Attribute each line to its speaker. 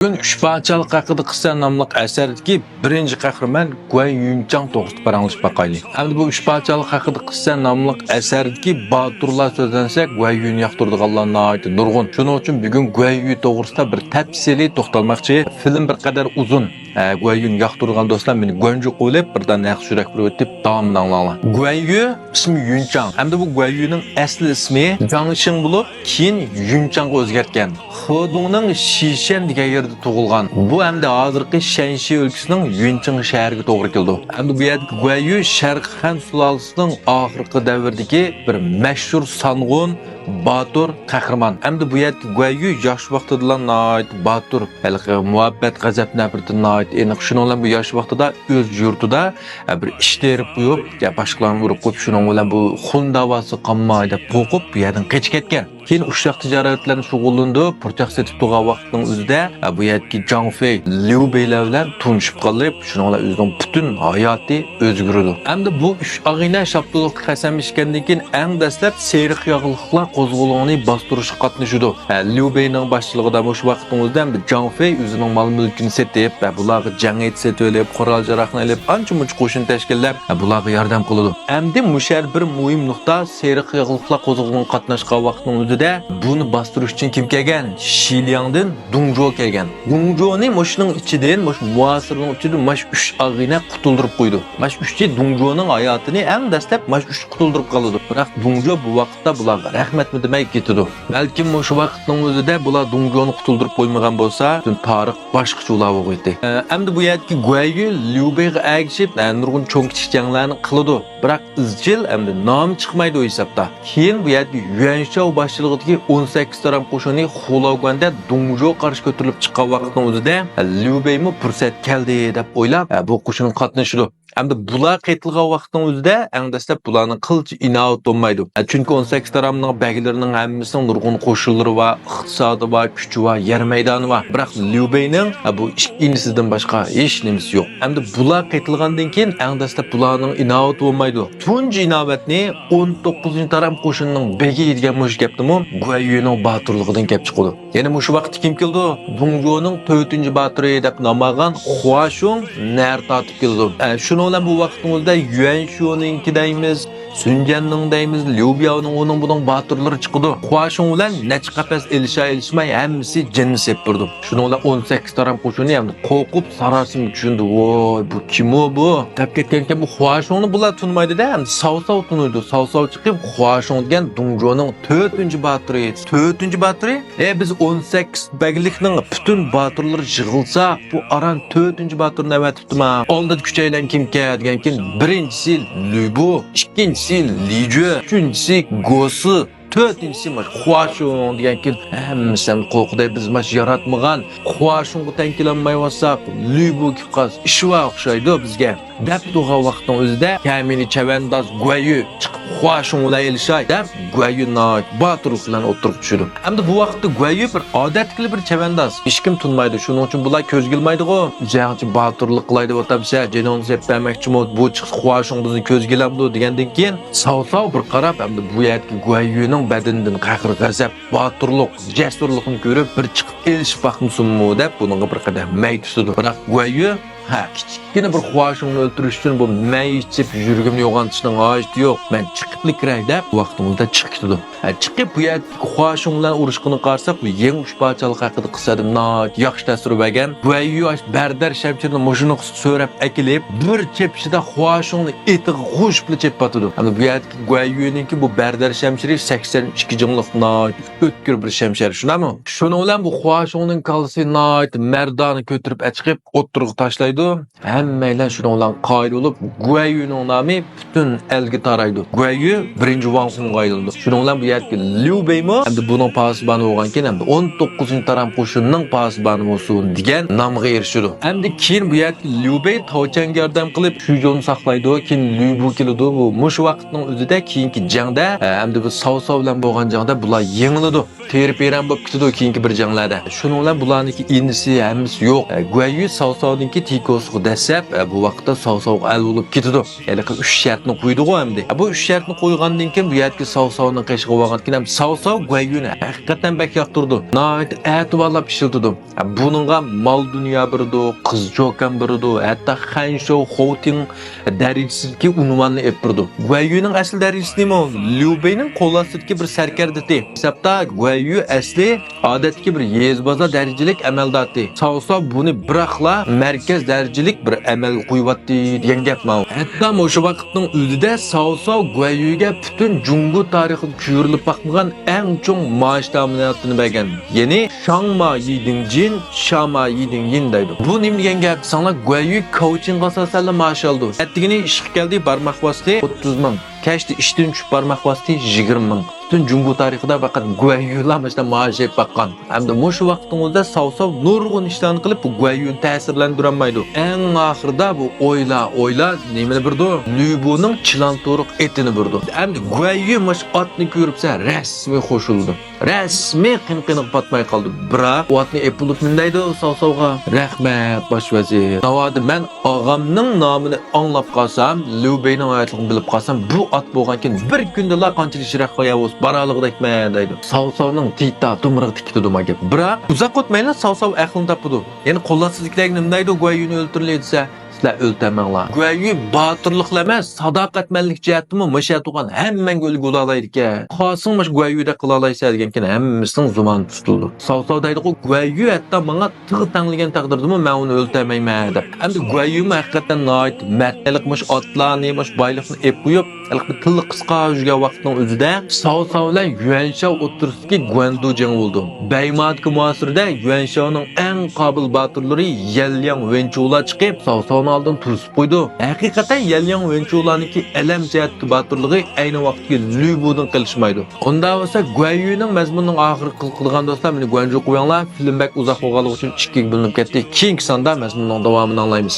Speaker 1: Bugün Üçparçalık haqida qissa nomli asardagi birinchi qahramon Guan Yunchang to'g'risida paranglashib baqaylik. Hamda bu Üçparçalık haqida qissa nomli asardagi boturlar so'zlansa, Guan Yun yoqtirdiganlarni aytdi nurg'un. Shuning uchun bugun Guan Yu to'g'risida bir tafsiliy to'xtalmoqchi. Film bir qadar uzun. Guan Yun yoqtirgan do'stlar meni Guanju qo'lib birdan yaxshi yurak bir o'tib davomini anglanglar. Guan Yu ismi Yunchang. Hamda bu Guan Yuning asli ismi Zhang Xing bo'lib, keyin Yunchangga o'zgartgan. Xodongning Shishan degan yerda tug'ilgan. Bu hamda hozirgi Shanxi o'lkasining Yunchang shahriga to'g'ri keldi. Hamda bu yerda Guan Yu Sharq Han sulolasining oxirgi davridagi bir mashhur sang'un Batur qahramon. Hamda bu yerda Guan Yu yosh vaqtida Batur, balki muhabbat g'azab nafratidan aniq shuning bilan bu yosh vaqtida o'z yurtida bir ish terib qo'yib, boshqalarni urib qo'yib, shuning bilan bu xun davosi qonmaydi deb qo'rqib bu yerdan qochib ketgan. Keyin ushaq tijorat bilan shug'ullandi. Purchoq setib turgan vaqtning o'zida bu yerga Zhang Fei, Liu Beilar bilan tunishib qolib, shuning bilan o'zining butun hayoti o'zgardi. Hamda bu uch og'ina shapto'liqqa qasam ichgandan keyin eng dastlab seriq yog'liqlar qo'zg'oloni bostirishga qatnashdi. Liu Beining boshchiligida o'sha vaqtning o'zida Zhang Fei o'zining mol-mulkini setib, bularga jang etib, qurol-jarog'ni olib, ancha-muncha qo'shin tashkillab, bularga yordam qildi. Hamda mushar bir muhim nuqta seriq yog'liqlar qo'zg'oloniga qatnashgan vaqtning buni bastirish uchun kim kelgan? Shiliangdan Dongzhou kelgan. Dongzhouning mashning ichidan, mash muasirning ichidan mash 3 og'ina qutuldirib qo'ydi. Mash 3chi Dongzhouning hayotini eng dastlab mash 3 qutuldirib qoldi. Biroq Dongzhou bu vaqtda bularga rahmatmi demay ketdi. Balkim o'sha vaqtning o'zida bular Dongzhouni qutuldirib qo'ymagan bo'lsa, butun tarix boshqacha bo'lib qo'ydi. Endi bu yerda Guan Yu Liu Beiga agishib, nurg'un cho'ng-kichik janglarni qildi. Biroq izchil endi nom chiqmaydi o hisobda. Keyin bu yerda Yuan Shao boshchiligidagi 18 taram qo'shini Xulaoganda Dongzhou qarshi ko'tarilib chiqqan vaqtning o'zida Liu Beimi fursat keldi deb o'ylab, bu qo'shin qatnashdi. Hamda bular qaytilgan vaqtning o'zida eng dastlab bularning qilch inoat bo'lmaydi. Chunki 18 taramning baglarining hammasining nurg'un qo'shinlari va iqtisodi va kuchi va yer maydoni va biroq Liu Beining bu ikkinchisidan boshqa hech nimasi yo'q. Hamda bular qaytilgandan keyin eng dastlab bularning inoat bo'lmaydi. Tunji inovatni 19-taram qo'shinning begi degan mush gapdimi? Guan Yuning boturligidan kelib chiqdi. Yana shu vaqtda kim keldi? Dongzhouning 4-baturi deb nomagan Hua Xiong nar tortib keldi. Shuni bilan bu vaqtning o'zida Yuan Shuo'ninki deymiz, Sunjanning deymiz, Liu Biaoning onun buning boturlari chiqdi. Hua Xiong bilan necha qapas elishmay hammasi jinni septirdi. Shuni bilan 18 taram qo'shini ham qo'rqib sarosima tushundi. Voy, bu kim bu? Deb ketgankan bu Hua Xiongni bular tunmaydi-da, Sao tunuydi. Sao chiqib Hua Xiong degan Dongzhouning 4-baturi. 4-baturi? Biz 18 baglikning butun boturlari yig'ilsa, bu aran 4-baturni avatibdimi? Oldida kuchaylan kim degan keyin birinchisi Liu Bu, ikkinchisi Li Jue, uchinchisi Go Si, to'rtinchisi Hua Xiong degan keyin hammasidan qo'rqday biz yaratmagan Hua Xiongga teng kelolmayotsak, Liu Bu qaz ishva o'xshaydi bizga. Deb turgan vaqtning o'zida kamini chavandoz Guan Yu chiqib Hua Xiong bilan elishay deb Guan Yu boturlik bilan o'tirib tushdi. Hamda bu vaqtda Guan Yu bir odatli bir chavandoz, hech kim tunmaydi. Shuning uchun bular ko'z kelmaydi-ku. Jangchi boturlik qilaydi o'tabsa, jinon zeb bermoqchimi, bu chiqib Hua Xiong bizni ko'z kelamdi degandan keyin Sao bir qarab, hamda bu yerga Guan Yuning badanidan qahr g'azab, boturlik, jasurlikni ko'rib bir chiqib elishib baqmsunmi deb buningga bir qadar may tusdi. Biroq Guan Yu kichkina bir Hua Xiongni o'ldirish uchun bu may ichib yurgimni yo'g'antishning hojati yo'q. Men chiqibli kiray deb vaqtimizda chiqib ketdi. Chiqib bu yerga Hua Xiong bilan urushqini qarsak, bu yangi Üçparçalık haqida qissadim yaxshi ta'sir bergan. Guan Yu bardar shamchirni mashina so'rab akilib, bir chepishida Hua Xiongni etiga qo'shib chepatdi. Hamda bu yerga Guan Yu'ninki bu bardar shamchiri 82 jinglik o'tkir bir shamshir, shunami? Shuni bilan bu Hua Xiongning kalsi mardoni ko'tirib chiqib o'ttirib tashlaydi. Hammaylar shuni bilan qoyil bo'lib, Guan Yuning nomi butun elga taraydi. Guan Yu birinchi Wang Hong'a aylandi. Shuni bilan bu yerga Liu Beimi hamda buning pasboni bo'lgan keyin hamda 19-taram qo'shinning pasboni bo'lsin degan nomga erishdi. Hamda keyin bu yerga Liu Bei Taochangga yordam qilib Shujoni saqlaydi. Keyin Liu Bu keldi. Bu mush vaqtning o'zida keyingi jangda hamda bu Sao bilan bo'lgan jangda bular yengildi. terip beren bo'lib ketadi keyingi bir janglarda. Shuning bilan bularniki inisi hammasi yo'q. Guayu Saosovniki tikosini dasab, bu vaqtda Saosov al bo'lib ketadi. Ya'ni 3 shartni qo'ydi-ku hamda. Bu 3 shartni qo'ygandan keyin bu yerga Saosovni qishga olgandan keyin Saosov Guayuni haqiqatan bak yoqtirdi. Nəhayət etibarlab ishiltirdi. Buningga mal dunyo birdi, qiz jo'kan birdi, hatto Xanshou Houting darajasiga unvonni epirdi. Guayuning asl darajasi nima? Liu Beining qo'llasidagi bir sarkardati. Hisobda Guayu asli odatdagi bir yezbaza darajalik amaldoti. Saosov buni biroqla markaz darajalik bir amal qo'yibdi degan gap ma'lum. Hatto o'sha vaqtning o'zida Saosov Guayuga butun Jungo tarixi ko'rilib boqmagan eng chong maash ta'minotini bergan. Ya'ni Shangma Yiding Jin, Shama Yiding Yin deydi. Bu nima degan gap? Sana Guayu coaching asosan maash oldi. Attigini ishga keldi, barmoq bosdi 30 ming. Keşti işten tushib barmoq bosdi 20 ming. Butun Jungo tarixida faqat Guayular mana maash yeb baqqan. Hamda o'sha vaqtning o'zida Saosov nurg'un ishlarni qilib bu Guayuni ta'sirlantirib olmaydi. Eng oxirida bu o'yla nimani birdi? Lübuning chilanto'riq etini birdi. Hamda Guayu mash otni ko'ribsa rasmiy qo'shildi. Rasmiy qinqinib patmay qoldi. Biroq otni epilib deydi Saosovga. Rahmat bosh vazir. Navodi men og'amning nomini anglab qolsam, Liu Beining hayotligini bilib qolsam, bu ot bo'lgankin bir kundala qanchalik shiraq qo'yamiz baralig'idakman deydi. Saosovning tita tumriq tikdi demaga. Biroq uzoq o'tmayla Saosov aqlini topdi. Ya'ni qo'llatsizlikdagi nima deydi? Guayuni o'ltirildi desa, sizlar o'ltamanglar. Guayu botirliklar emas, sadoqatmanlik jihatimi masha tugan hammaga o'lgu olaydi ekan. Xosin mash Guayuda qila olaysa degankin hammasining zumon tutildi. Saosov deydi, Guayu hatto menga tig'i tanlagan taqdirdimi men uni o'ltamayman deb. Endi Guayu haqiqatan noit mardlik mash otlarni mash boylikni ep qo'yib, albatta tilli qisqa yurgan vaqtning o'zida Saosov bilan Yuanshao o'tirishga Guandu jang bo'ldi. Baymadagi muasirda Yuanshaoning eng qobil botirlari Yelyang Wenchular chiqib Saosovni oldin turib qo'ydi. Haqiqatan Yelyang Wenchularniki alam jihatli botirligi ayni vaqtga Lübuning qilishmaydi. Unda bo'lsa Guayuning mazmunining oxiri qilgan do'stlar, meni Guanju qo'yinglar. Film bak uzoq bo'lganligi uchun 2 ga bo'linib ketdi. Keyingi sonda mazmunning davomini anglaymiz.